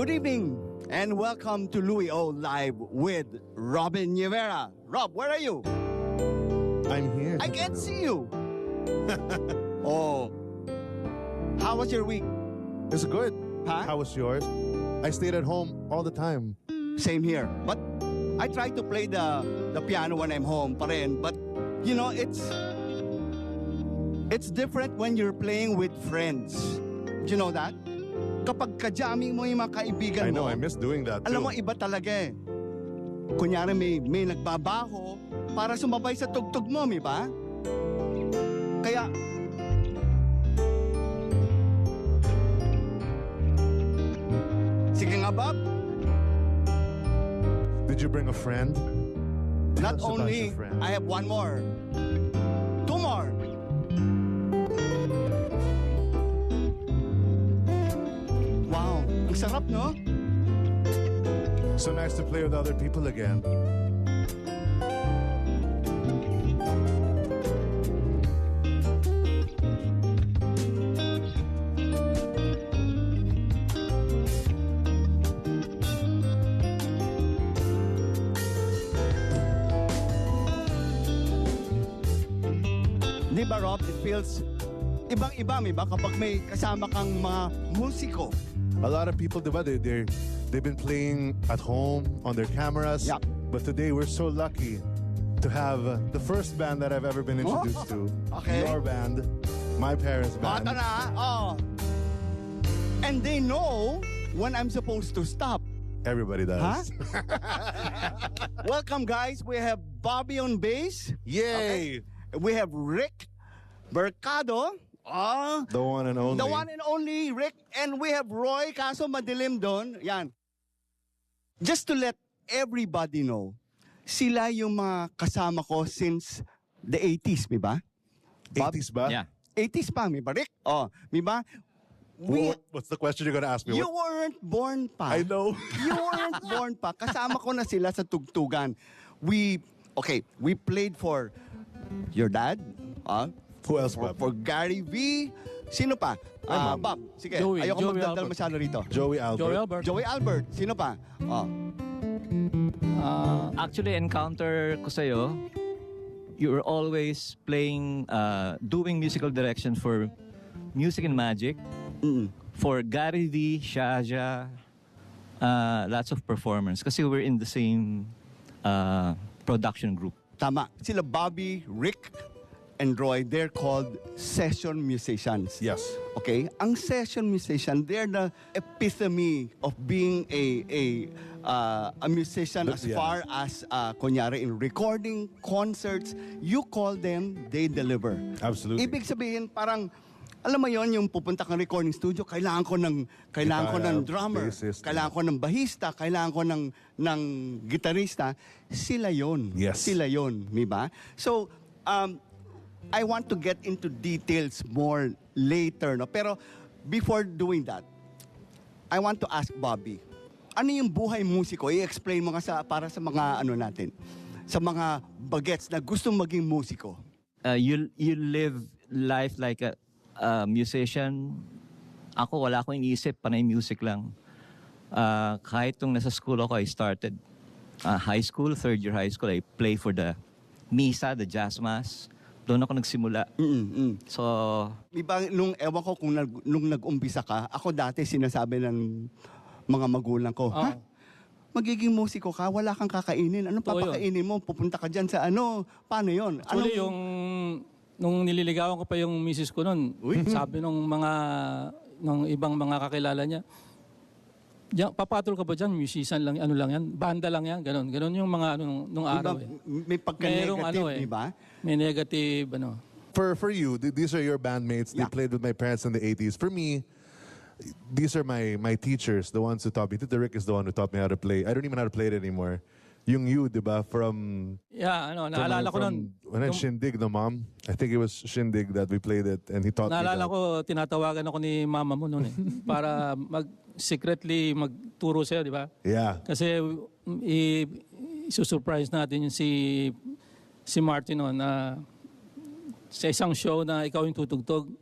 Good evening and welcome to Louie Live with Robin Nievera. Rob, where are you? I'm here. I can't see you. Oh, how was your week? It's good. Huh? How was yours? I stayed at home all the time. Same here. But I try to play the piano when I'm home pa rin. But, you know, it's different when you're playing with friends. Do you know that? Kapag ka-jamming mo yung mga kaibigan mo. I know, I miss doing that too. Alam mo, iba talaga eh. Kunyari may nagbabaho para sumabay sa tugtog mo, di ba? Kaya, sige nga, Bob. Did you bring a friend? Not Tell us about only, your friend. I have one more. Two more. Wow, ang sarap, no? So nice to play with other people again. Di ba, Rob? It feels ibang-iba, may ba? Kapag may kasama kang mga musiko. A lot of people, diba, they've been playing at home on their cameras. Yep. But today we're so lucky to have the first band that I've ever been introduced to. Okay. Your band, my parents' band. Bata na, oh. And they know when I'm supposed to stop. Everybody does. Huh? Welcome, guys. We have Bobby on bass. Yay! Okay. We have Rick Mercado. The one and only. The one and only Rick. And we have Roy, kaso madilim doon. Yan. Just to let everybody know, sila yung mga kasama ko since the 80s, mi ba? Bob? 80s ba? Yeah. 80s pa, mi ba, Rick? Oh, mi ba? What's the question you're gonna ask me? You weren't born pa. I know. You weren't born pa. Kasama ko na sila sa tugtugan. We played for your dad. Who else, For, Bob? for Gary V. Sino pa? Ma'am. Bob, sige. Joey, Ayoko Joey magdaldal Albert. masyado rito. Joey Albert. Joey Albert. Joey Albert. Sino pa? Oh. Actually, encounter ko sa'yo, you were always playing, doing musical direction for Music and Magic, for Gary V, Shaja, lots of performance. Kasi we're in the same production group. Tama. Sila Bobby, Rick, and Roy, they're called session musicians. Yes. Okay? Ang session musician, they're the epitome of being a musician as Yeah. far as, kunyari, in recording, concerts, you call them, they deliver. Absolutely. Ibig sabihin, parang, alam mo yon, yung pupunta kang recording studio, kailangan ko ng drummer, bassist, kailangan ko ng bahista, kailangan ko ng gitarista. Sila yon. Yes. Sila yon, di ba? So, I want to get into details more later, no? Pero before doing that, I want to ask Bobby, ano yung buhay musiko? I-explain mo nga para sa mga natin, sa mga bagets na gustong maging musiko. You live life like a musician. Ako, wala akong iniisip, panay music lang. Kahit nung nasa school ako, I started high school, third year high school, I play for the Misa, the Jazz Mass. Doon ako nagsimula. So, Iba, ewan ko kung nung nag-umpisa ka, ako dati sinasabi ng mga magulang ko, ha? Magiging musiko ka, wala kang kakainin. Ano papakainin mo? Pupunta ka dyan sa paano yun? Actually, nung nililigawan ko pa yung misis ko nun, sabi nung ibang mga kakilala niya, papatol ka ba dyan? Musician lang, ano lang yan? Banda lang yan? Ganon. Ganon yung mga nung araw. May pagka-negative, di ba? May negative, For you, these are your bandmates. They played with my parents in the 80s. For me, these are my teachers, the ones who taught me. Tito Rick is the one who taught me how to play. I don't even know how to play it anymore. Yung you, di ba? Naalala ko nun. When Shindig, no, Mom? I think it was Shindig that we played it and he taught me that. Naalala ko, tinatawagan ako ni mama mo nun para secretly magturo sa'yo, di ba? Yeah. Kasi isusurprise natin yung si Martin na sa isang show na ikaw yung tutugtog.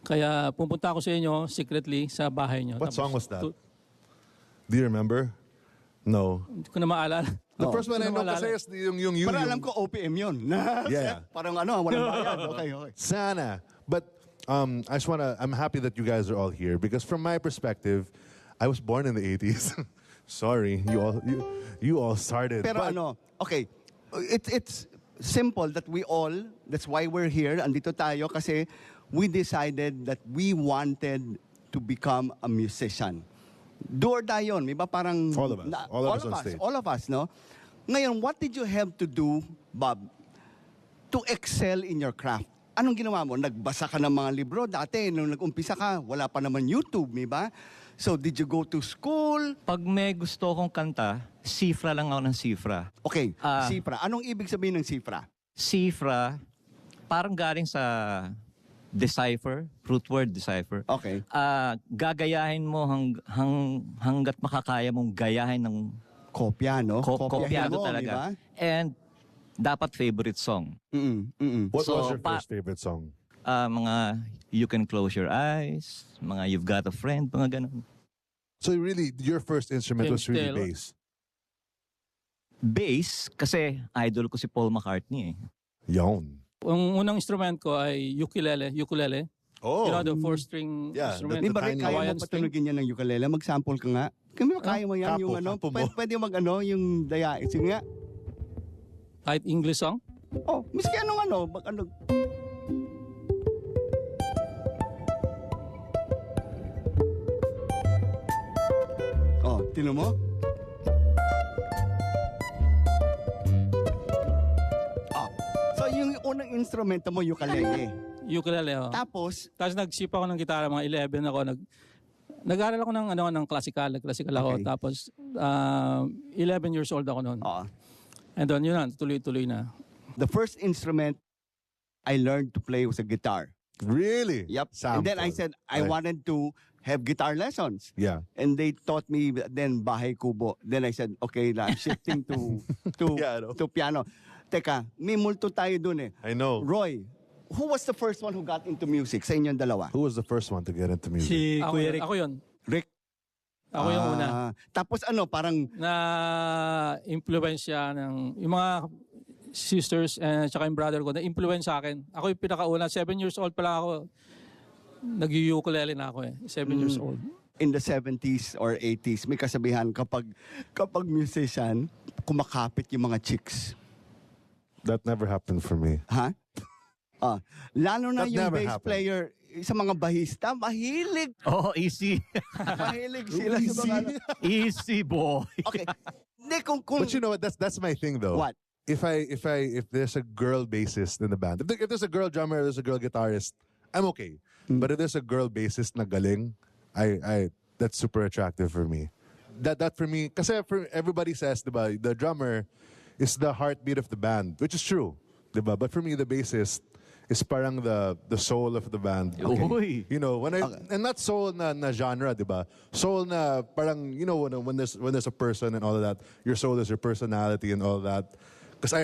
Kaya pupunta ako sa inyo secretly sa bahay nyo. What song was that? Do you remember? No. Hindi ko na maalala. The Oh. first one I know Wala. kasi is yung you. Para alam ko OPM yun. Yeah. Parang ano, walang bayad. Okay, okay. Sana. But I just I'm happy that you guys are all here because from my perspective, I was born in the 80s. Sorry, you all started. Pero But ano, okay, it's simple that that's why we're here, andito tayo kasi we decided that we wanted to become a musician. Do or die yun, may ba parang... All of us. All of us on stage. All of us, no? Ngayon, what did you have to do, Bob, to excel in your craft? Anong ginawa mo? Nagbasa ka ng mga libro dati, nung nag-umpisa ka, wala pa naman YouTube, may ba? So, did you go to school? Pag may gusto kong kanta, sifra lang ako ng sifra. Okay, Ah. sifra. Anong ibig sabihin ng sifra? Sifra, parang galing sa decipher, root word decipher. Okay. Gagayahin mo hanggat makakaya mong gayahin ng Kopya, no? kopyado mo, talaga. di ba? And dapat favorite song. what So, was your first favorite song? Mga You Can Close Your Eyes, mga You've Got a Friend, mga ganun. So really, your first instrument was really Taylor. bass. Bass, kasi idol ko si Paul McCartney eh. Yon. Ang unang instrument ko ay ukulele. Oh. You know, the four-string Yeah, instrument. Di ba rin tiny kaya Hawaiian mo string. patunugin yan ng ukulele? Mag-sample ka nga. Kami ba kaya mo yan? Kapo, Yung ano? kapo mo. Pwede mag ano? Yung daya. Sige nga. Kahit English song. Oh, miski anong ano? Ano? Oh, tino mo? Oh. So yung unang instrumento mo, ukulele. Ukulele, oh. Tapos, Tapos nagsip ako ng gitara, mga 11 ako. Nag-aaral ako ng classical ako. Okay. Tapos 11 years old ako noon. oh, And then yun na, tuloy-tuloy na. the first instrument I learned to play was a guitar. Really? Yep. Sample. And then I said I wanted to have guitar lessons. Yeah. And they taught me then Bahay Kubo. Then I said, okay, I'm shifting to Piano. to piano. Teka, may multo tayo dun eh. I know. Roy, who was the first one who got into music sa inyong dalawa? Who was the first one to get into music? Si Ako, Kuya Rick. ako yun. Rick. Ako yung una. Tapos ano, parang Na influence siya ng yung mga sisters and tsaka yung brother ko na influence sa akin. Ako yung pinakauna. 7 years old pa lang ako. Nag-ukulele na ako eh. 7 years old. in the 70s or 80s, may kasabihan kapag musician, kumakapit yung mga chicks. That never happened for me. Ha? Lalo na That yung never bass happened. player, sa mga bahista, mahilig. Oh, easy. Mahilig sila sa mga... Easy, boy. Okay. Hindi, kung... But you know what? That's my thing though. What? If there's a girl bassist in the band, if there's a girl drummer, there's a girl guitarist, I'm okay. But if there's a girl bassist na galing, I that's super attractive for me. That for me, kasi for everybody says, diba, the drummer is the heartbeat of the band, which is true, diba? But for me, the bassist is parang the soul of the band. Uy. You know, and not soul na genre, diba? Soul na parang, you know, when there's a person and all of that, your soul is your personality and all that. Because I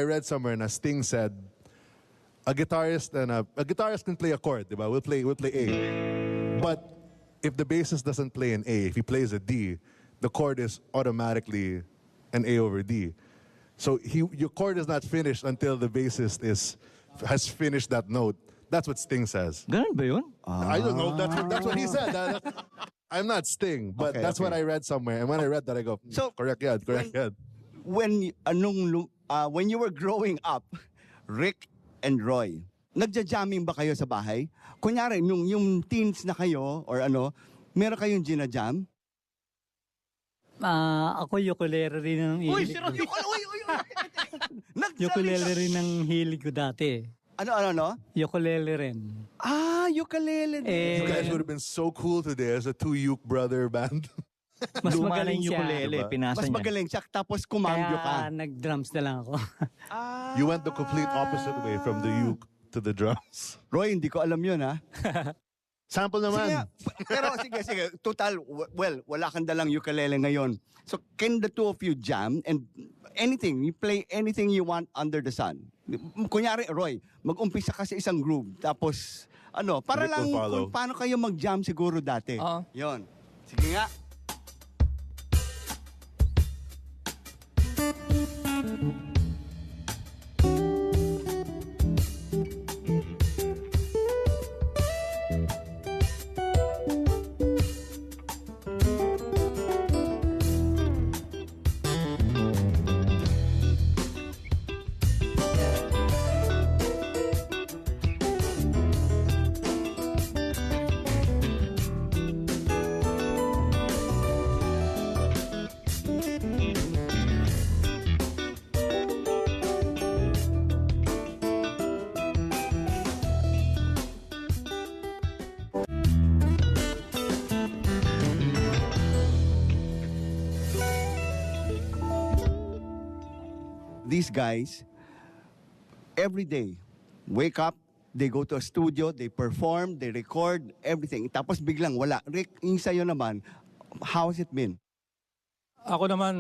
read somewhere na Sting said, a guitarist can play a chord, diba? We'll play A. But if the bassist doesn't play an A, if he plays a D, the chord is automatically an A over D. So your chord is not finished until the bassist has finished that note. That's what Sting says. Ganun ba yun? I don't know. That's what he said. I'm not Sting, but Okay, that's what I read somewhere. And when I read that, I go, So, correct yan. When you were growing up, Rick and Roy, nagja-jamming ba kayo sa bahay? Kunyari, yung teens na kayo, or ano, meron kayong gina-jam? Ako ukulele rin ang hilig ko. Ukulele rin ang hilig ko dati. Ano? Ukulele rin. Ukulele din. You guys would have been so cool today as a two uke brother band. Mas Luma magaling ng siya. ukulele, Diba? pinasa Mas niya. magaling siya, tapos kumambyo ka. Kaya nag-drums na lang ako. You went the complete opposite way from the uke to the drums. Roy, hindi ko alam yun, ha? Sample Sige, naman. pero sige. Total, wala kang dalang ukulele ngayon. So, can the two of you jam and anything, you play anything you want under the sun? Kunyari, Roy, mag-umpisa ka sa isang groove, tapos, para Rick lang will follow. kung paano kayo mag-jam siguro dati. Oo. Yon. Sige nga. These guys, every day, wake up, they go to a studio, they perform, they record, everything. Tapos biglang wala. Rick, yung sa'yo naman, how has it been? Ako naman,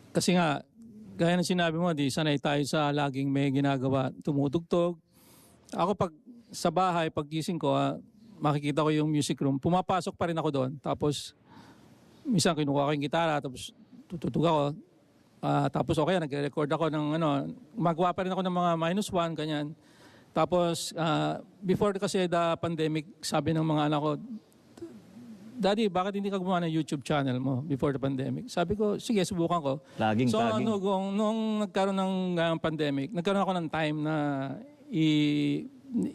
kasi nga, gaya ng sinabi mo, di sanay tayo sa laging may ginagawa, tumutugtog. Ako pag sa bahay, pag gising ko, makikita ko yung music room, pumapasok pa rin ako doon. Tapos, minsan kinukuha ko yung gitara, tapos tututug ako. Tapos okay, nagre-record ako ng magawa pa rin ako ng mga -1, ganyan. Tapos, before kasi the pandemic, sabi ng mga anak ko, Daddy, bakit hindi ka gumawa ng YouTube channel mo before the pandemic? Sabi ko, sige, subukan ko. Laging. Nung nagkaroon ng pandemic, nagkaroon ako ng time na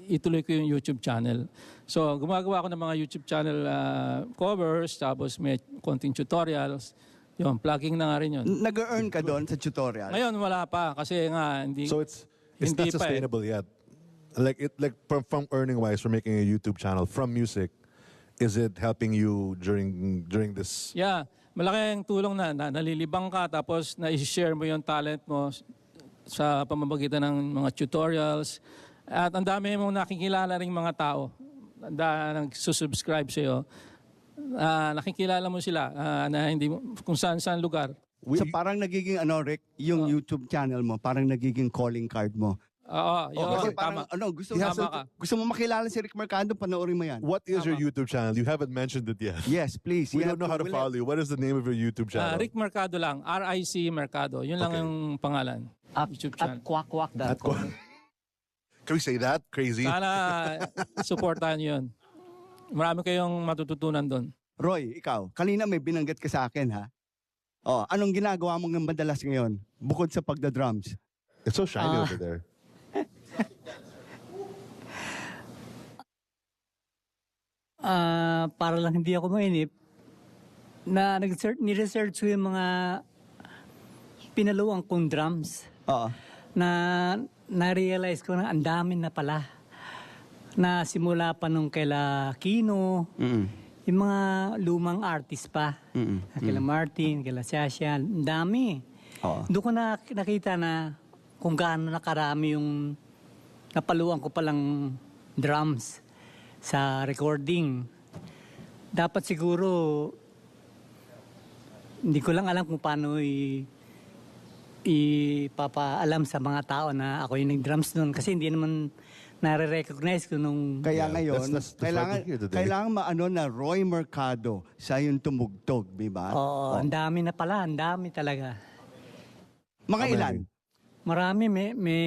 ituloy ko yung YouTube channel. So, gumagawa ako ng mga YouTube channel covers, tapos may konting tutorials. Yun, plugging na nga rin yun. Nag-earn ka doon sa tutorial? Ngayon, wala pa. Kasi nga, hindi... So it's hindi not pa sustainable yet. Like from earning wise, for making a YouTube channel from music, is it helping you during this? Yeah, malaking tulong na nalilibang ka tapos na-share mo yung talent mo sa pamamagitan ng mga tutorials. At ang dami mong nakikilala ring mga tao na nagsusubscribe sa'yo. Nakikilala mo sila na hindi kung saan lugar. So parang nagiging Rick, yung YouTube channel mo, parang nagiging calling card mo. Oo, yun, Kasi tama. parang, Tama ka. gusto mo makilala si Rick Mercado, panoorin mo yan. What is your YouTube channel? You haven't mentioned it yet. Yes, please. We don't know how to follow you. What is the name of your YouTube channel? Rick Mercado lang. R-I-C Mercado. Yun lang Okay. yung pangalan. YouTube channel. Quack.com. Can we say that? Crazy. Sana supportahan nyo yun. Marami kayong matututunan doon. Roy, ikaw, kanina may binanggit ka sa akin, ha? Anong ginagawa mo ng madalas ngayon, bukod sa pagda-drums? It's so shiny over there. Para lang hindi ako mainip, na ni-research ko yung mga pinaluan kong drums. Oo. Na-realize ko na ang dami na pala. Na simula pa nung kaila Kino, yung mga lumang artist pa. Kaila Martin, kaila Sasha, ang dami. Oo. Doon ko nakita na kung gaano nakarami yung napaluan ko palang drums sa recording. Dapat siguro, hindi ko lang alam kung paano ipapaalam sa mga tao na ako yung nag-drums noon. Kasi hindi naman nare-recognize ko nung... Kaya Yeah, ngayon, that's why we're here today. kailangan maano na Roy Mercado sa yung tumugtog, di ba? Oo, ang dami na pala, ang dami talaga. Mga ilan? Marami, may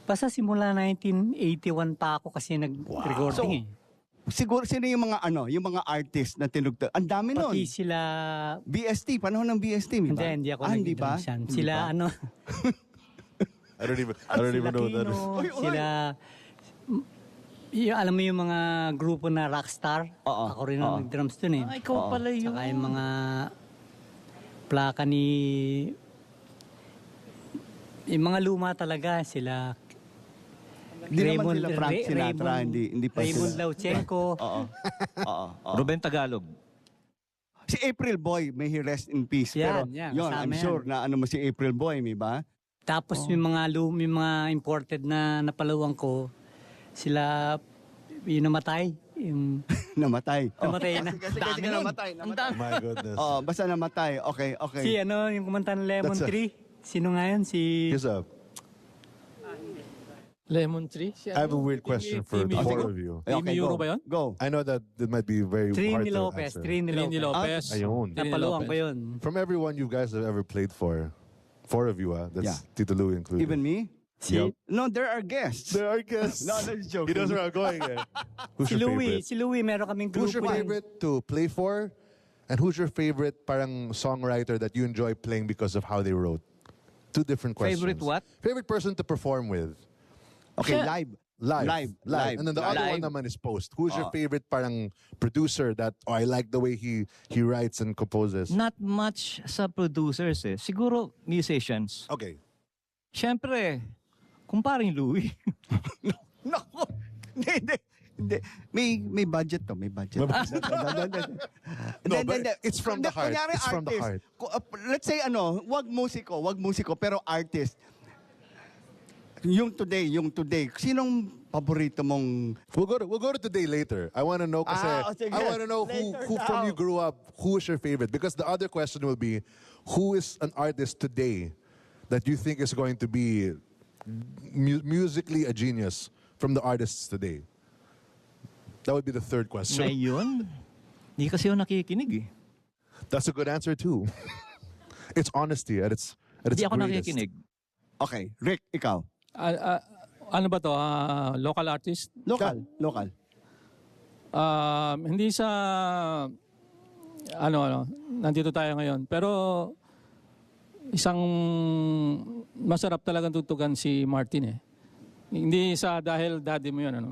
basta simula 1981 pa ako kasi nag-recording Siguro sino yung mga yung mga artist na tinugtog? Ang dami nun. Pati sila... BST, panahon ng BST, di ba? Hindi ako hindi ba? nag-drums yan. Hindi Sila ba? I don't even know what that is. Kino, sila... alam mo yung mga grupo na rockstar? Oo. Ako rin ang nag-drums dun eh. Ikaw pala yun. Saka yung mga plaka ni... Yung mga luma talaga, sila... Hindi naman sila Frank Sinatra, hindi pa Raymond sila. Lauchenko. Oo. Ruben Tagalog. Si April Boy, may he rest in peace. Pero Yan, yun, kasama I'm yan. sure na mo si April Boy, di ba? Tapos yung mga imported na napaluwang ko, sila yung namatay. Yung Namatay. namatay na. Sige, namatay. My goodness. Basta namatay. Okay. Si yung kumanta ng Lemon That's a- Tree. Sino nga yun? Si... Here's up. Lemon Tree? I have a weird question for the four of you. Timmy Euro ba yun? Go. I know that it might be very hard Trini to Lopez. answer. Trini Trini Lopez. Lopez. Ayun. Trini Napaluan Lopez. ko yun. From everyone you guys have ever played for, four of you, that's Yeah. Tito Louie included. Even me? Si, No, there are guests. There are guests. No, no, just joking. He knows where I'm going. Who's si your Louie. favorite? Si Louie, meron kaming Who's grupo. your favorite to play for? And who's your favorite parang songwriter that you enjoy playing because of how they wrote? Two different questions. Favorite what? Favorite person to perform with. Okay, Siya- live. Live. And then the other one Live. naman is post. Who's your favorite parang producer that I like the way he writes and composes? Not much sa producers eh. Siguro musicians. Okay. Siyempre, kumparing Louie. Nako. Hindi. May budget to, may budget. No, but it's from the heart. Kunyari, It's from the artist. heart. Let's say wag musiko, pero artist. Yung today, sinong paborito mong We'll go to today later. I want to know kasi sige. I want to know who from you grew up, who is your favorite? Because the other question will be, who is an artist today that you think is going to be musically a genius from the artists today? That would be the third question. Ngayon, hindi kasi ako nakikinig eh. That's a good answer too. It's honesty at its Hindi ako greatest. nakikinig. Okay, Rick, ikaw. Ano ba to? Local artist? Local. Hindi sa nandito tayo ngayon. Pero isang masarap talagang tutugan si Martin eh. Hindi sa dahil daddy mo yun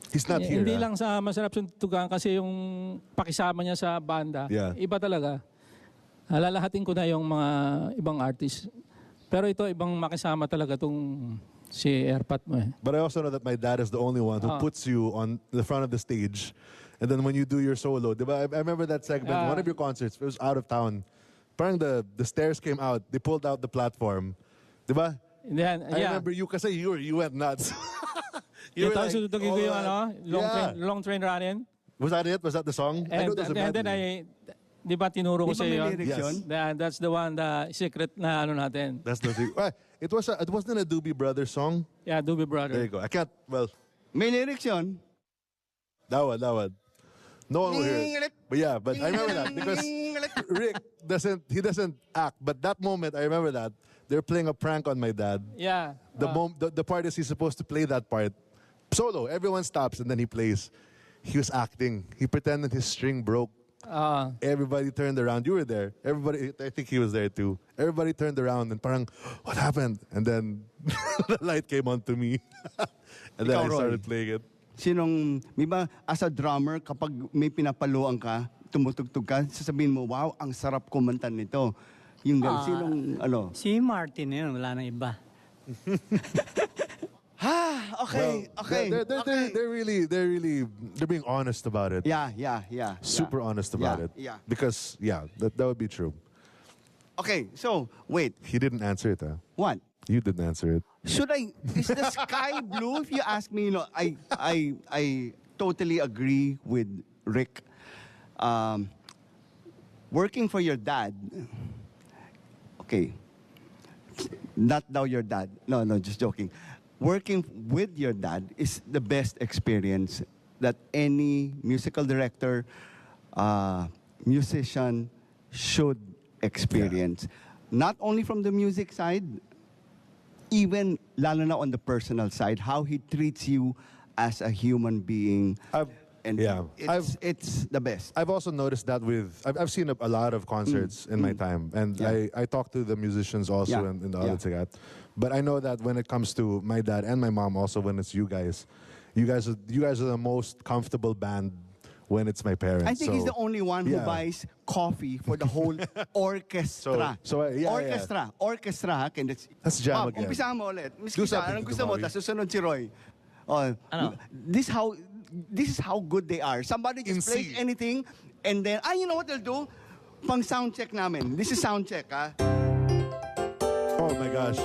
He's not here. Hindi lang sa masarap siyang tutugan kasi yung pakisama niya sa banda. Yeah. Iba talaga. Alalahatin ko na yung mga ibang artist. Pero ito ibang makisama talaga tong si Airpat mo eh. But I also know that my dad is the only one who puts you on the front of the stage. And then when you do your solo, diba? I remember that segment, one of your concerts, it was out of town. Parang the stairs came out, they pulled out the platform. Diba? Then, I remember you kasi you went nuts. Yung were tapos like, tutugin ko oh, yung long train running. Was that it? Was that the song? I know And, there's a and then medley. di ba tinuro ko Di ba sa may iyo? lyrics yun? That's the one, the secret na natin. That's the thing. It wasn't a Doobie Brothers song. Yeah, Doobie There Brother. you go. I can't, well, May lyrics yun. that one. No one will hear it. But yeah, but I remember that because Rick doesn't act. But that moment, I remember that. They're playing a prank on my dad. Yeah. The part is he's supposed to play that part. Solo. Everyone stops and then he plays. He was acting. He pretended his string broke. Everybody turned around. You were there. Everybody, I think he was there too. Everybody turned around and parang, what happened? And then the light came on to me. And then Ikaw, I Roy. started playing it. May ba, as a drummer, kapag may pinapaluan ka, tumutugtog ka, sasabihin mo, wow, ang sarap kumanta nito. Yung sinong, Si Martin yun, wala na iba. okay. They're being honest about it. Yeah. Super honest about it. Yeah. Because, that would be true. Okay, so, wait. He didn't answer it, huh? What? You didn't answer it. Is the sky blue? If you ask me, I totally agree with Rick. Working for your dad, okay, not now your dad. No, just joking. Working with your dad is the best experience that any musical director, musician should experience. Not only from the music side, even lalo na on the personal side, how he treats you as a human being. It's the best. I've also noticed that I've seen a lot of concerts in my time, and I talk to the musicians also in the other tigat. But I know that when it comes to my dad and my mom, also when it's you guys are the most comfortable band when it's my parents. I think he's the only one who buys coffee for the whole orchestra. Orchestra. Ha? Let's jam Ma'am, again. umpisa mo ulit. Miss Do Kita, something anong to gusto mo? Maui. Tapos susunod si Roy. Oh, Ano? This is how good they are. Somebody just In plays C. anything, and then, you know what they'll do? Pang sound check namin. This is sound check, ha? Oh my gosh.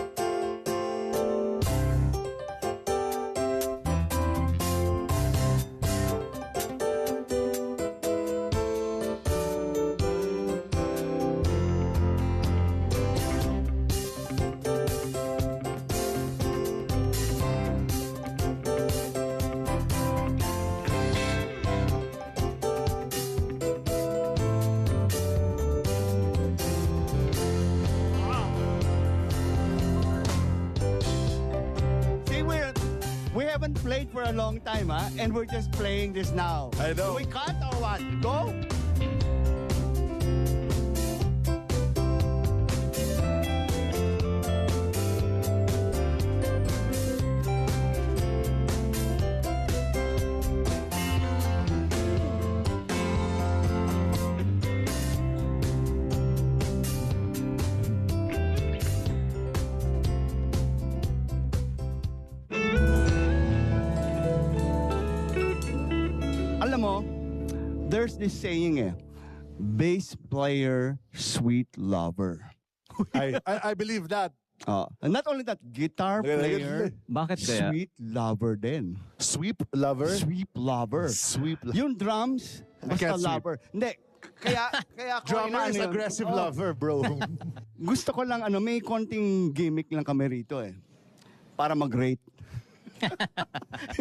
We haven't played for a long time, and we're just playing this now. I know. Do we cut or what? Go? Alam mo, there's this saying bass player, sweet lover. I believe that. And not only that, guitar player, Bakit kaya? sweet lover din. Sweep lover. Sweep lover. Sweep lover. Yung drums, basta can't sweep. lover. Hindi, kaya ako Drummer is inaano yun. aggressive Oh, lover, bro. Gusto ko lang, may konting gimmick lang kami rito para mag-rate.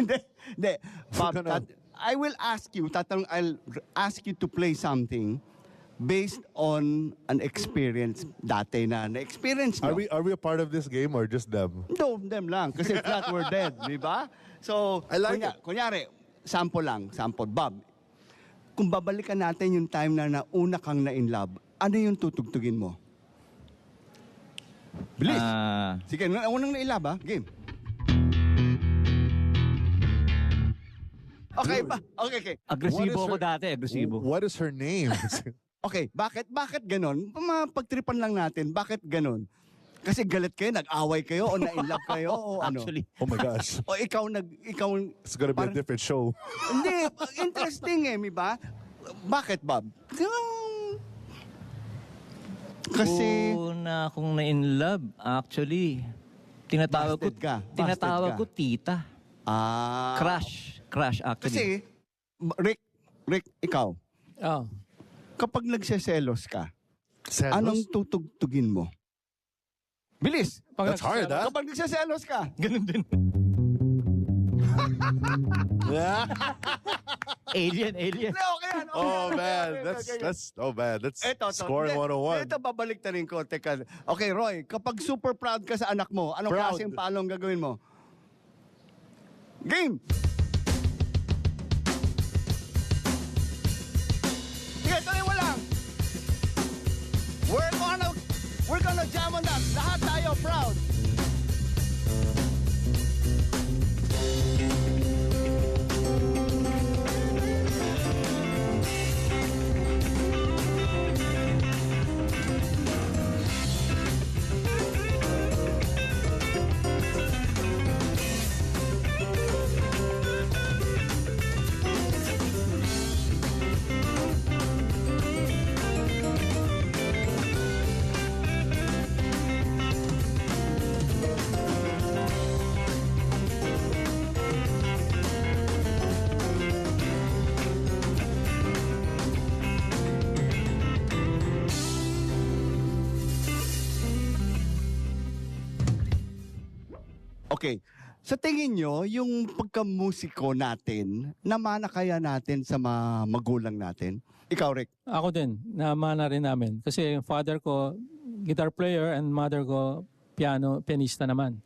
Hindi. Bob, I will ask you, I'll ask you to play something based on an experience dati na na-experience nyo. Are we a part of this game or just them? No, them lang. Kasi if not, we're dead. Di ba? So, I like it. Kunyari, sample lang. Sample. Bob, kung babalikan natin yung time na nauna kang na-in love, ano yung tutugtugin mo? Bilis. Sige, unang na-in love, Game. Okay ba? Okay. Agresibo ako dati, agresibo. What is her name? Okay, bakit ganon? Mapagtripan lang natin, bakit ganon? Kasi galit kayo, nag-away kayo, o na-in love kayo, o ano? Actually, Oh my gosh. O ikaw, It's gonna be a different show. Hindi, interesting mi ba? Bakit, Bob? Kasi, una akong na-in love, actually, tinatawag Busted ka. Tinatawag ko tita. Crush, kasi, actually. Rick, ikaw, Oh. kapag nagseselos ka, Selos? anong tutugtugin mo? Bilis! That's hard, huh? Kapag nagseselos ka, Ganun din. Alien. okay yan. Oh man, Okay. that's Eto, scoring 101. Ito, babalik na rin ko. Teka. Okay, Roy, kapag super proud ka sa anak mo, anong Proud. klaseng palong gagawin mo? Game! Sige, tuloy mo lang. We're gonna jam on that. Lahat tayo proud. Okay. Sa tingin nyo, yung pagkamusiko natin, namana kaya natin sa mga magulang natin? Ikaw, Rick. Ako din, namana rin namin. Kasi yung father ko, guitar player, and mother ko, pianista naman.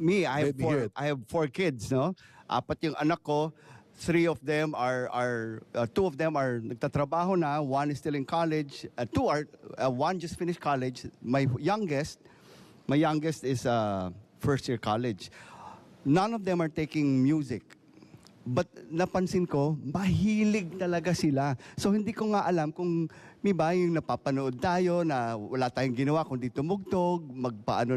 Me, I Let me hear it. have four kids, no? Apat yung anak ko. Two of them are nagtatrabaho na. One is still in college. One just finished college. My youngest is first year college. None of them are taking music. But napansin ko, mahilig talaga sila. So hindi ko nga alam kung may ba yung napapanood tayo na wala tayong ginawa kundi tumugtog, magpaano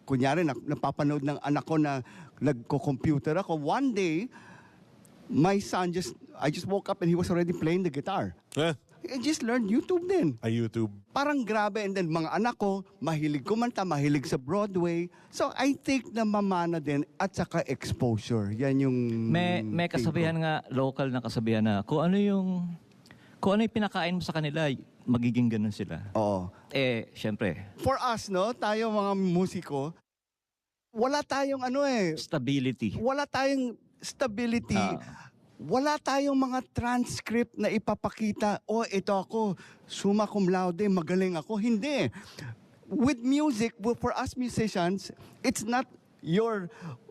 kunyari napapanood ng anak ko na nagko-computer ako. One day, my son I just woke up and he was already playing the guitar. I just learned YouTube din. YouTube. Parang grabe. And then mga anak ko, mahilig kumanta, mahilig sa Broadway. So I think na mamana din at saka exposure. Yan yung... May kasabihan nga, local na kasabihan na, kung ano yung pinakain mo sa kanila, magiging ganun sila. Oo. Syempre, For us, no, tayo mga musiko, wala tayong stability. wala tayong stability. Wala tayong mga transcript na ipapakita, ito ako, summa cum laude, magaling ako. Hindi. With music, for us musicians, it's not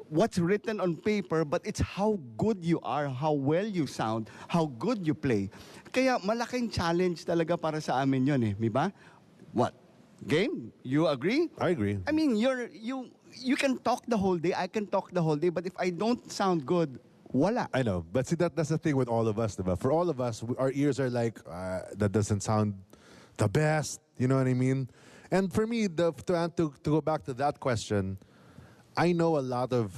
what's written on paper, but it's how good you are, how well you sound, how good you play. Kaya malaking challenge talaga para sa amin yun eh, di ba? What? Game? You agree? I agree. I mean, you can talk the whole day, I can talk the whole day, but if I don't sound good, wala. I know, but see that's the thing with all of us, diba? For all of us, our ears are like, that doesn't sound the best. You know what I mean? And for me, to go back to that question, I know a lot of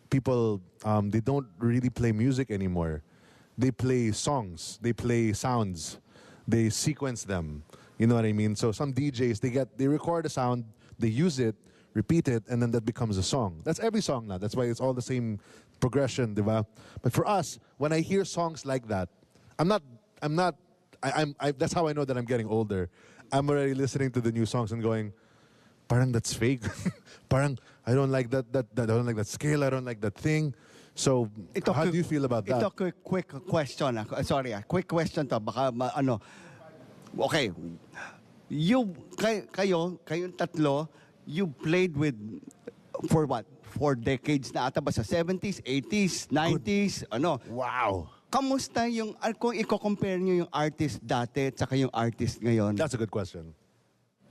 people, they don't really play music anymore. They play songs, they play sounds, they sequence them. You know what I mean? So some DJs, they record a sound, they use it, repeat it, and then that becomes a song. That's every song now. That's why it's all the same progression, diba? But for us, when I hear songs like that, that's how I know that I'm getting older. I'm already listening to the new songs and going, parang that's fake. Parang I don't like that I don't like that scale. I don't like that thing. So how do you feel about that? Ito quick question. Sorry, quick question to. Baka ano. Okay. Kayong tatlo, you played with for what? 4 decades na ata ba sa 70s, 80s, 90s, ano? Wow. Kamusta yung, kung i-compare nyo yung artist dati at saka yung artist ngayon? That's a good question.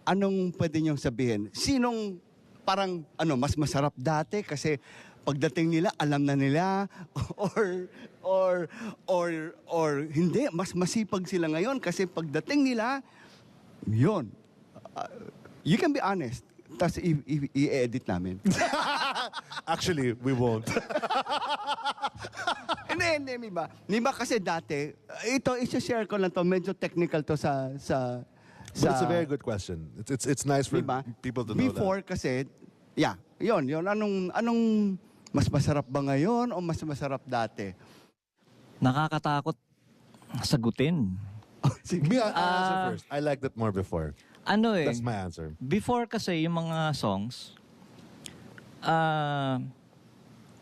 Anong pwede nyong sabihin? Sinong parang, mas masarap dati kasi pagdating nila, alam na nila? Or hindi, mas masipag sila ngayon kasi pagdating nila, yun. You can be honest. Tapos i-edit namin. Actually, we won't. Hindi, di ba kasi dati, ito, i-share ko lang to, medyo technical to sa But it's a very good question. It's nice for diba? people to know Before that. kasi, yun, anong mas masarap ba ngayon o mas masarap dati? Nakakatakot sagutin. Me, I'll answer first. I liked it more before. That's my answer. Before kasi yung mga songs,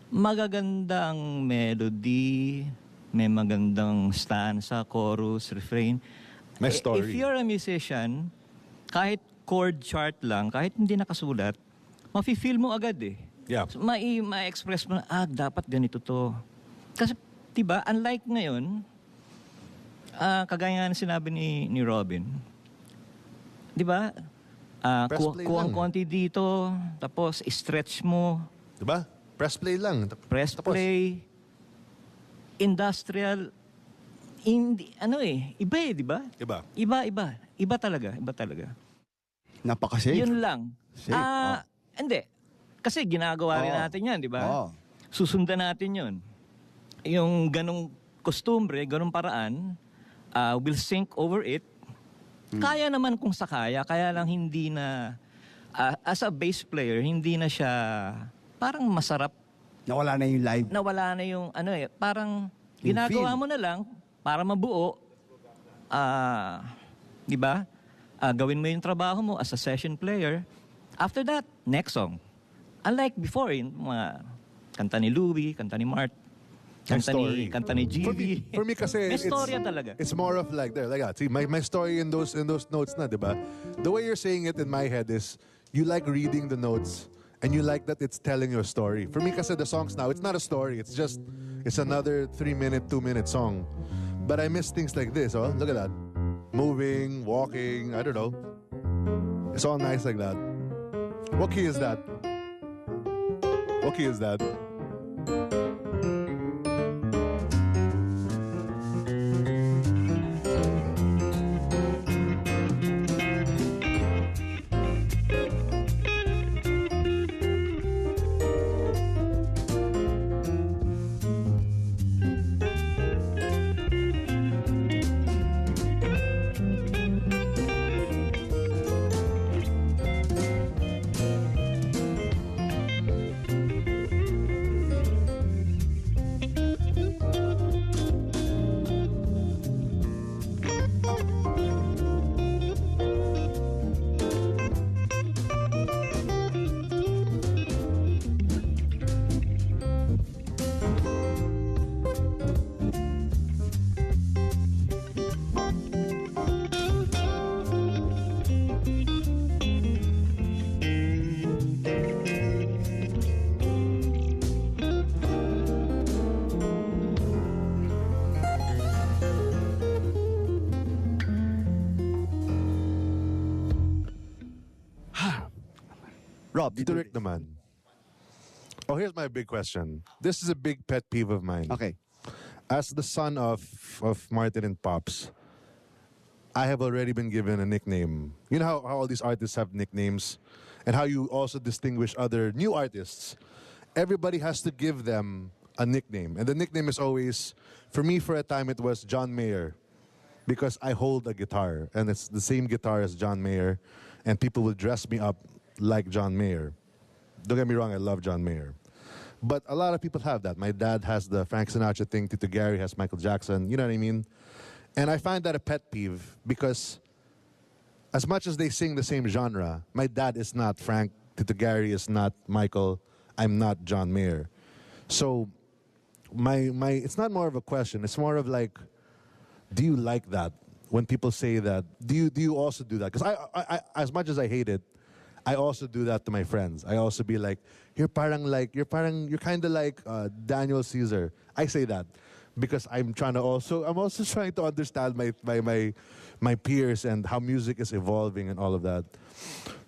magaganda ang melody, may magandang stanza, chorus, refrain. May story. If you're a musician, kahit chord chart lang, kahit hindi nakasulat, mafe-feel mo agad eh. Yeah. So, ma-express mo na, dapat ganito to. Kasi, diba, unlike ngayon, kagaya nga na sinabi ni Robin, diba, kuha ang konti dito, tapos stretch mo. Diba? Press play lang. Press play. Industrial. Iba eh, di ba? Iba. Iba talaga. Napaka-safe. Yun lang. Safe. Hindi. Kasi ginagawa rin natin yan, di ba? Susundan natin yun. Yung ganong kostumbre, ganong paraan, we'll sync over it. Kaya naman kung sa kaya lang hindi na, as a bass player, hindi na siya parang masarap. Nawala na yung live. Nawala na yung parang Yung ginagawa feel. mo na lang para mabuo. Di ba? Gawin mo yung trabaho mo as a session player. After that, next song. Unlike before, yung mga kanta ni Louie, kanta ni Mart, kanta ni GB. For me kasi, may storya talaga. It's more of like that. See, my story in those notes na, diba? The way you're saying it in my head is, you like reading the notes, and you like that it's telling you a story. For me kasi the songs now, it's not a story. It's another 3-minute, 2-minute song. But I miss things like this, oh. Look at that. Moving, walking, I don't know. It's all nice like that. What key is that? What key is that? Rob, you Tito do Rick this. naman. Oh, here's my big question. This is a big pet peeve of mine. Okay. As the son of Martin and Pops, I have already been given a nickname. You know how all these artists have nicknames and how you also distinguish other new artists. Everybody has to give them a nickname. And the nickname is always, for me for a time it was John Mayer because I hold a guitar and it's the same guitar as John Mayer and people will dress me up like John Mayer. Don't get me wrong, I love John Mayer. But a lot of people have that. My dad has the Frank Sinatra thing. Tito Gary has Michael Jackson. You know what I mean? And I find that a pet peeve because as much as they sing the same genre, my dad is not Frank. Tito Gary is not Michael. I'm not John Mayer. So my it's not more of a question. It's more of like, do you like that? When people say that, do you also do that? Because I as much as I hate it, I also do that to my friends. I also be like, you're kind of like Daniel Caesar. I say that because I'm also trying to understand my peers and how music is evolving and all of that.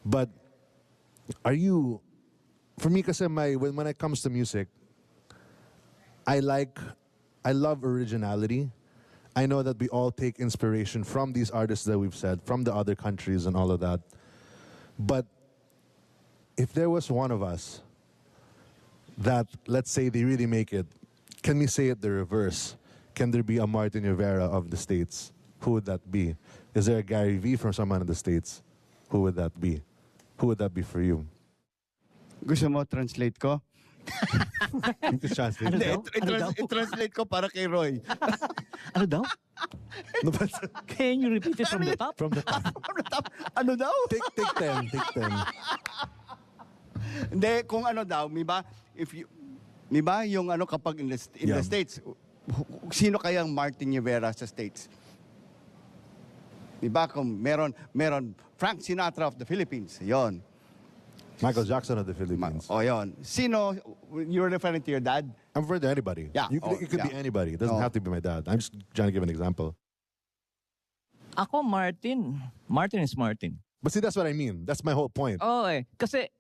But for me kasi when it comes to music, I love originality. I know that we all take inspiration from these artists that we've said, from the other countries and all of that. But if there was one of us that, let's say they really make it, can we say it the reverse? Can there be a Martin Nievera of the States? Who would that be? Is there a Gary V from someone in the States? Who would that be? Who would that be for you? Gusto mo translate ko? You can translate. Ano Hindi, daw? i-translate ko para kay Roy. Ano daw? No, but Can you repeat it from the top? from the top. Ano daw? Take 10. Take 10. Hindi, kung ano daw, mi ba, yung ano kapag in the Yeah. States, sino kayang Martin Nievera sa States? Mi ba, kung meron Frank Sinatra of the Philippines, yon. Michael Jackson of the Philippines. Yon. Sino, you're referring to your dad? I'm referring to anybody. Yeah. It could be Yeah. anybody. It doesn't Oh. have to be my dad. I'm just trying to give an example. Ako, Martin. Martin is Martin. But see, that's what I mean. That's my whole point. Oo kasi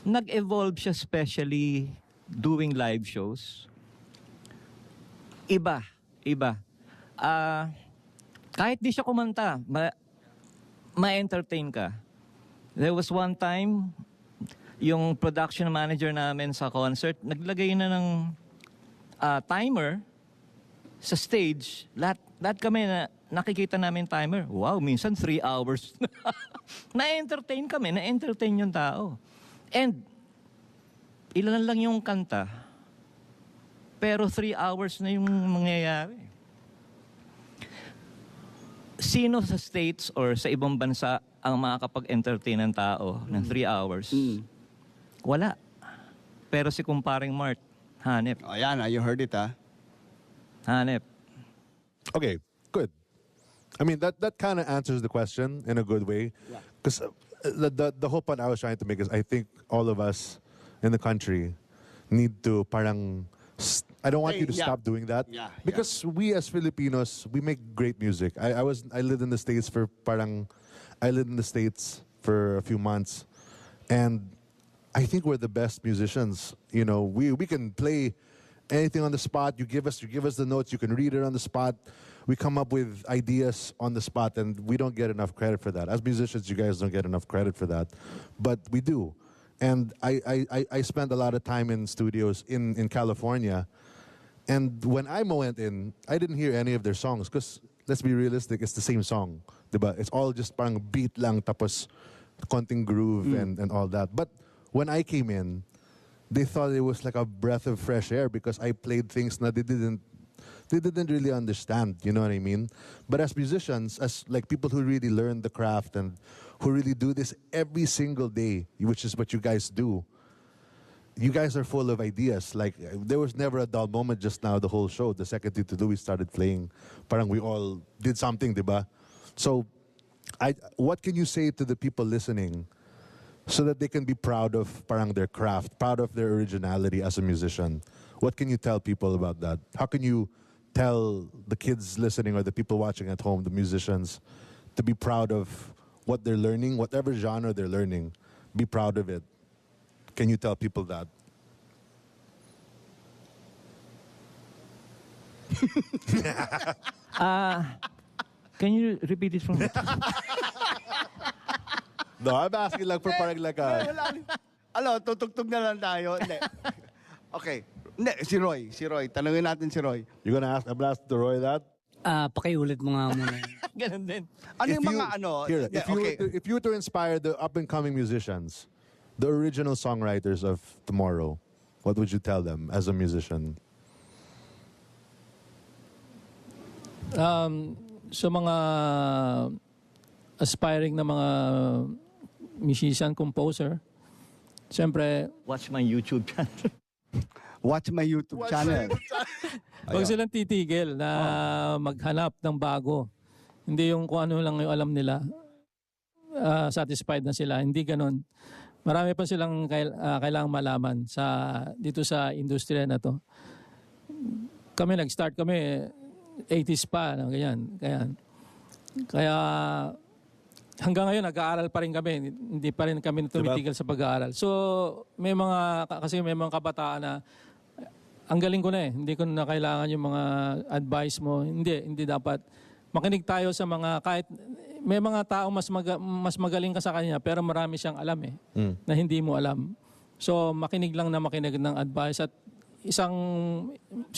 nag-evolve siya especially doing live shows. Iba. Kahit di siya kumanta, ma-entertain ka. There was one time, yung production manager namin sa concert, naglagay na ng timer sa stage. Lahat kami na nakikita namin timer. Wow, minsan 3 hours. Na-entertain kami, na-entertain yung tao. And ilan lang yung kanta. Pero 3 hours na yung mangyayari. Sino sa States or sa ibang bansa ang makakapag-entertain ng tao ng 3 hours? Wala. Pero si kumparing Mart, hanep. Ayan, you heard it, ha? Hanep. Okay, good. I mean, that kind of answers the question in a good way. Because the whole point I was trying to make is I think all of us in the country need to I don't want you to Yeah. stop doing that. Yeah, Because we as Filipinos, we make great music. I lived in the States for a few months. And I think we're the best musicians. You know, we can play anything on the spot. You give us the notes, you can read it on the spot. We come up with ideas on the spot, and we don't get enough credit for that. As musicians, you guys don't get enough credit for that. But we do. And I spent a lot of time in studios in California. And when I went in, I didn't hear any of their songs because, let's be realistic, it's the same song. Diba? It's all just parang beat lang tapos konting groove and all that. But when I came in, they thought it was like a breath of fresh air because I played things that they didn't really understand, you know what I mean? But as musicians, as like people who really learn the craft and who really do this every single day, which is what you guys do, you guys are full of ideas. Like, there was never a dull moment just now, the whole show. The second thing to do, we started playing. Parang we all did something, diba? So, what can you say to the people listening so that they can be proud of parang their craft, proud of their originality as a musician? What can you tell people about that? How can you tell the kids listening or the people watching at home, the musicians, to be proud of what they're learning, whatever genre they're learning, be proud of it. Can you tell people that? Can you repeat it from me? No, I'm asking like for parang like a... Tutugtog na lang tayo. Hindi. Okay. Hindi, si Roy. Tanungin natin si Roy. You're gonna ask, I'm gonna ask to Roy that? Pakiulit mo nga muna. Ganun din. Ano If yung mga Here, Yeah, if you were to inspire the up-and-coming musicians, the original songwriters of tomorrow, what would you tell them as a musician? So mga aspiring na mga musician, composer, siyempre, Watch my YouTube channel. Watch my YouTube channel. huwag silang titigil na maghanap ng bago. Hindi yung kung ano lang yung alam nila, satisfied na sila. Hindi ganon. Marami pa silang kailangang malaman dito sa industriya na to. Kami, nag-start kami, 80s pa, ganyan. Kaya hanggang ngayon, nag-aaral pa rin kami. Hindi pa rin kami tumitigil sa pag-aaral. So, may mga kabataan na, ang galing ko na eh. Hindi ko na kailangan yung mga advice mo. Hindi dapat. Makinig tayo sa mga, kahit may mga tao mas magaling ka sa kanya, pero marami siyang alam eh, na hindi mo alam. So, makinig lang na makinig ng advice. At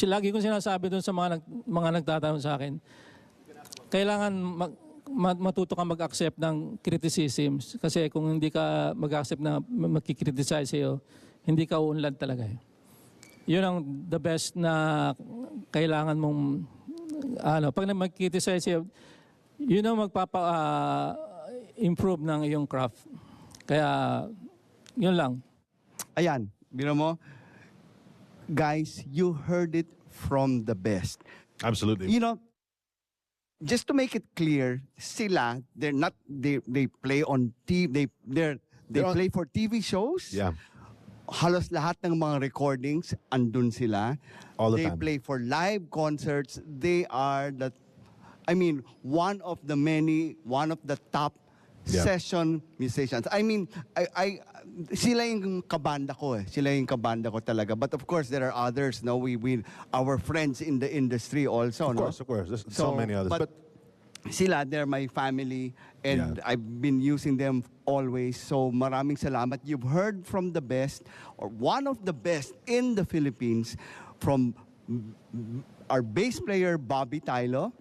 lagi kong sinasabi doon sa mga nagtatanong sa akin, kailangan matuto ka mag-accept ng criticisms. Kasi kung hindi ka mag-accept na magkikriticize sa'yo, hindi ka uunlad talaga eh. Yun ang the best na kailangan mong, pag mag-criticize sa'yo, yun ang magpapa-improve ng iyong craft. Kaya, yun lang. Ayan, bino mo. Guys, you heard it from the best. Absolutely. You know, just to make it clear, sila, they play on TV, they play for TV shows. Yeah. Halos lahat ng mga recordings, andun sila. All the they time. play for live concerts. They are one of the top session musicians. I mean, sila yung kabanda ko eh. Sila yung kabanda ko talaga. But of course, there are others. No, our friends in the industry also. Of course. There's so many others. But sila, they're my family, and I've been using them always. So maraming salamat. You've heard from the best, or one of the best in the Philippines, from our bass player, Bobby Tylo,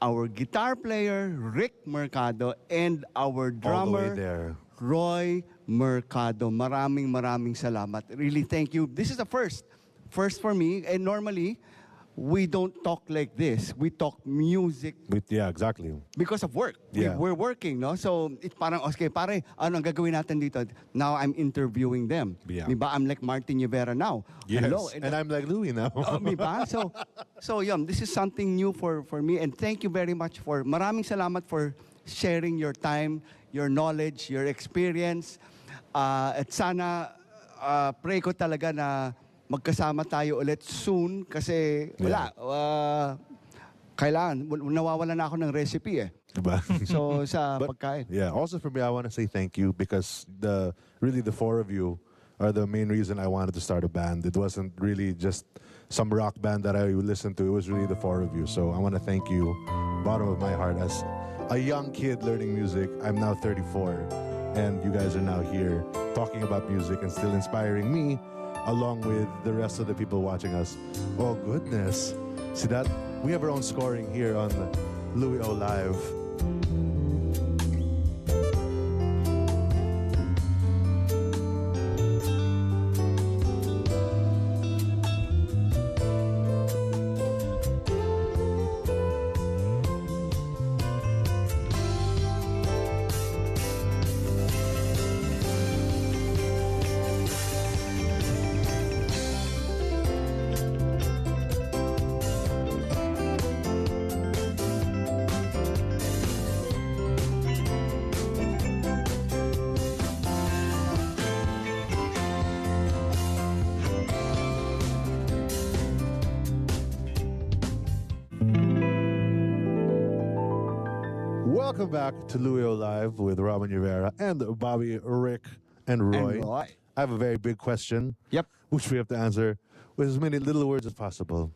our guitar player, Rick Mercado, and our drummer, there. Roy Mercado. Maraming salamat. Really, thank you. This is the first for me, and normally, we don't talk like this. We talk music Yeah, exactly. because of work. Yeah. We're working, no? So, it's parang, okay, pare, ano ang gagawin natin dito? Now, I'm interviewing them. Yeah. Diba? I'm like Martin Nievera now. Yes. Hello. And I'm like Louie now. Diba? So, yun, this is something new for me. And thank you very much maraming salamat for sharing your time, your knowledge, your experience. At sana, pray ko talaga na magkasama tayo ulit soon kasi wala. Kailangan, nawawala na ako ng recipe eh. Diba? So, sa pagkain. Yeah, also for me, I want to say thank you because the four of you are the main reason I wanted to start a band. It wasn't really just some rock band that I listened to. It was really the four of you. So I want to thank you, bottom of my heart. As a young kid learning music, I'm now 34. And you guys are now here talking about music and still inspiring me along with the rest of the people watching us. Oh, goodness. See that? We have our own scoring here on Louie O Live. Welcome back to Louie O Live with Robin Nievera and Bobby Rick and Roy. Roy. I have a very big question. Yep. Which we have to answer with as many little words as possible.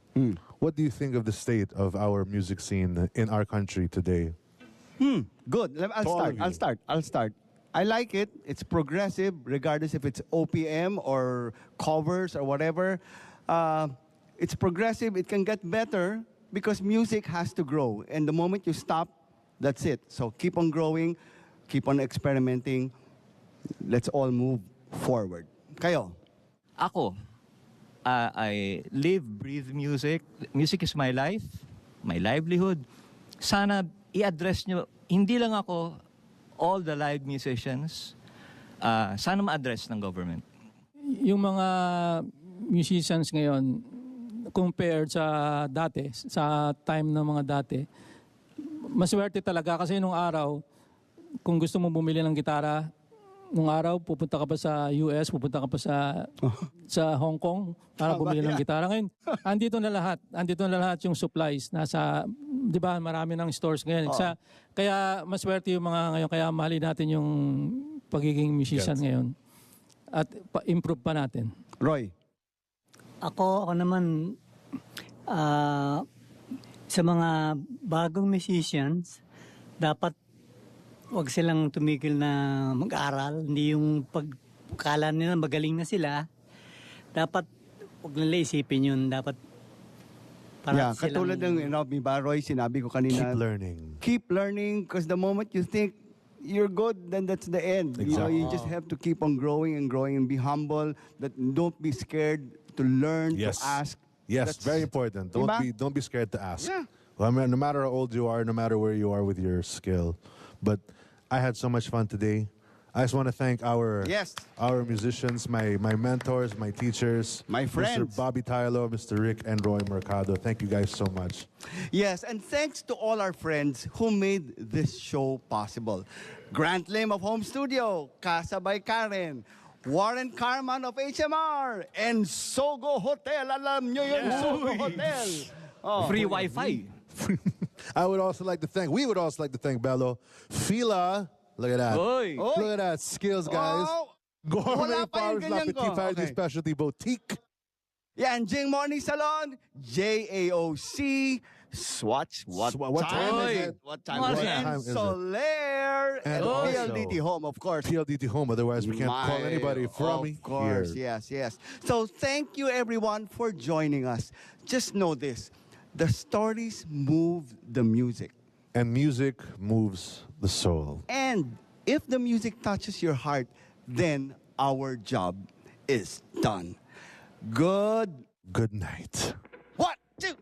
What do you think of the state of our music scene in our country today? Good. I'll start. I like it. It's progressive, regardless if it's OPM or covers or whatever. It's progressive. It can get better because music has to grow. And the moment you stop, that's it. So keep on growing, keep on experimenting. Let's all move forward. Kayo? Ako, I live, breathe music. Music is my life, my livelihood. Sana i-address nyo, hindi lang ako, all the live musicians, sana ma-address ng government. Yung mga musicians ngayon, compared sa dati, sa time ng mga dati, maswerte talaga kasi nung araw, kung gusto mo bumili ng gitara, nung araw pupunta ka pa sa US, pupunta ka pa sa Hong Kong para bumili ng gitara. Ngayon, andito na lahat yung supplies. Nasa, di ba, marami ng stores ngayon. Kaya maswerte yung mga ngayon, kaya mahalin natin yung pagiging musician ngayon. At improve pa natin. Roy? Ako naman, sa mga bagong musicians, dapat wag silang tumigil na mag-aral. Hindi yung pagkala nila magaling na sila. Dapat wag nila isipin yun. Dapat para katulad ng, Roy, sinabi ko kanina. Keep learning. Keep learning because the moment you think you're good, then that's the end. Exactly. You just have to keep on growing and growing and be humble. That don't be scared to learn, to ask. Yes, That's very important. Don't be scared to ask. Yeah. Well, I mean, no matter how old you are, no matter where you are with your skill. But I had so much fun today. I just want to thank our musicians, my mentors, my teachers, my friends, Mr. Bobby Tylo, Mr. Rick, and Roy Mercado. Thank you guys so much. Yes, and thanks to all our friends who made this show possible. Grant Lim of Home Studio, Casa by Karen, Warren Carman of HMR, and Sogo Hotel. Alam nyo yun, Sogo Hotel. Free Wi-Fi. We would also like to thank Bello, Fila. Look at that. Oy. Look at that. Skills, guys. Gourmet Powers Petit Specialty Boutique. Yeah, and Jing Morning Salon, JAOC, Swatch. What time is it? What time is it? Soler, and PLDT Home, of course. PLDT Home, otherwise we can't call anybody from here. Of course, yes. So thank you everyone for joining us. Just know this, the stories move the music. And music moves the soul. And if the music touches your heart, then our job is done. Good night. 1, 2,